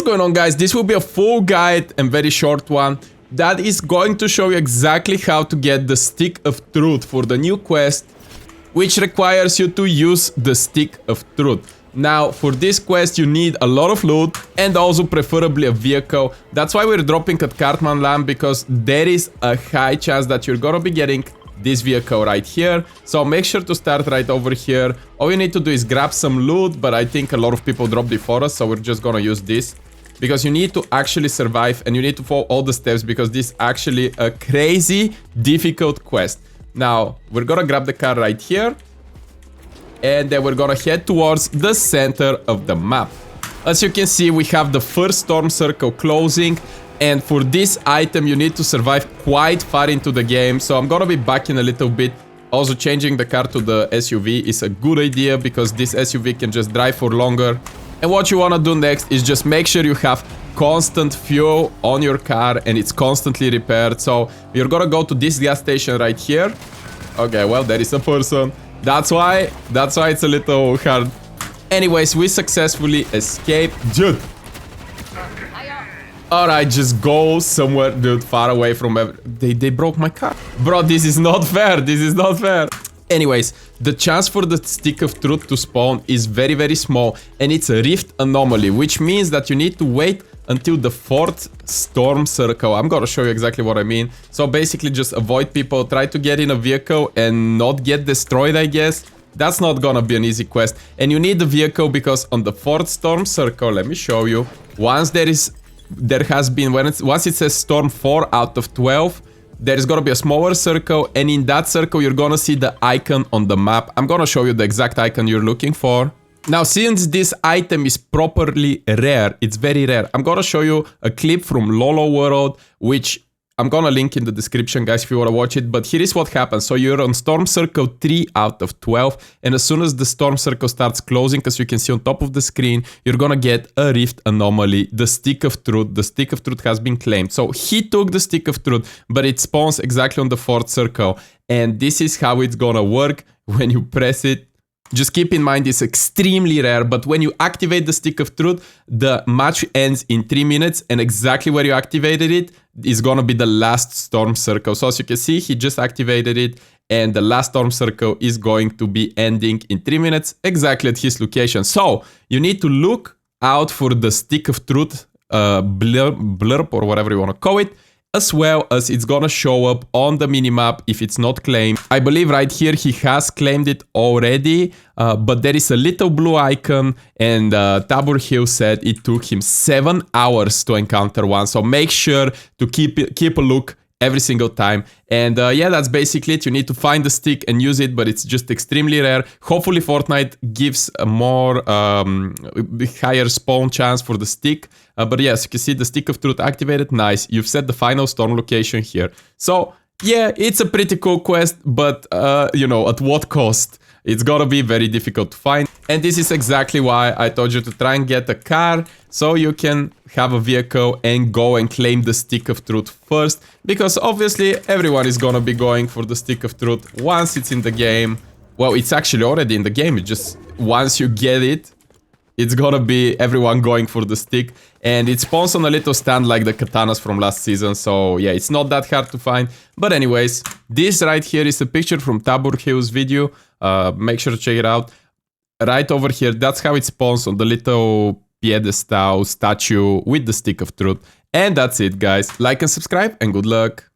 going on, guys? This will be a full guide and very short one that is going to show you exactly how to get the Stick of Truth for the new quest, which requires you to use the Stick of Truth. Now, for this quest, you need a lot of loot and also preferably a vehicle. That's why we're dropping at Cartman Land, because there is a high chance that you're gonna be getting this vehicle right here. So make sure to start right over here. All you need to do is grab some loot, but I think a lot of people dropped before us, so we're just gonna use this. Because you need to actually survive and you need to follow all the steps, because this is actually a crazy difficult quest. Now, we're gonna grab the car right here. And then we're gonna head towards the center of the map. As you can see, we have the first storm circle closing. And for this item, you need to survive quite far into the game. So I'm gonna be back in a little bit. Also, changing the car to the SUV is a good idea, because this SUV can just drive for longer. And what you wanna do next is just make sure you have constant fuel on your car and it's constantly repaired. So you're gonna go to this gas station right here. Okay, well, there is a person. That's why it's a little hard. Anyways, we successfully escaped. Dude. Alright, just go somewhere, dude, far away from they broke my car. Bro, this is not fair. This is not fair. Anyways, the chance for the Stick of Truth to spawn is very, very small. And it's a rift anomaly, which means that you need to wait until the 4th storm circle. I'm gonna show you exactly what I mean. So basically just avoid people, try to get in a vehicle and not get destroyed, I guess. That's not gonna be an easy quest. And you need the vehicle because on the 4th storm circle, let me show you. Once once it says storm 4 out of 12, there's gonna be a smaller circle, and in that circle you're gonna see the icon on the map. I'm gonna show you the exact icon you're looking for. Now, since this item is properly rare, it's very rare, I'm gonna show you a clip from Loolo Wrld, which I'm gonna link in the description, guys, if you wanna watch it. But here is what happens. So you're on Storm Circle 3 out of 12, and as soon as the Storm Circle starts closing, as you can see on top of the screen, you're gonna get a Rift Anomaly, the Stick of Truth. The Stick of Truth has been claimed. So he took the Stick of Truth, but it spawns exactly on the 4th circle. And this is how it's gonna work when you press it. Just keep in mind it's extremely rare, but when you activate the Stick of Truth, the match ends in 3 minutes, and exactly where you activated it is gonna be the last storm circle. So as you can see, he just activated it, and the last storm circle is going to be ending in 3 minutes, exactly at his location. So you need to look out for the Stick of Truth blurb, or whatever you wanna call it, as well as it's gonna show up on the minimap if it's not claimed. I believe right here he has claimed it already, but there is a little blue icon, and TaborHill said it took him 7 hours to encounter one. So make sure to keep a look every single time. And yeah, that's basically it. You need to find the stick and use it, but it's just extremely rare. Hopefully Fortnite gives a more higher spawn chance for the stick. But yes, you can see the Stick of Truth activated. Nice. You've set the final storm location here. So yeah, it's a pretty cool quest, but you know, at what cost? It's gonna be very difficult to find. And this is exactly why I told you to try and get a car, so you can have a vehicle and go and claim the Stick of Truth first. Because obviously everyone is gonna be going for the Stick of Truth once it's in the game. Well, it's actually already in the game. It just, once you get it, it's gonna be everyone going for the stick. And it spawns on a little stand like the katanas from last season. So yeah, it's not that hard to find. But anyways, this right here is a picture from TaborHill's video. Make sure to check it out. Right over here, that's how it spawns on the little pedestal statue with the Stick of Truth. And that's it, guys. Like and subscribe, and good luck.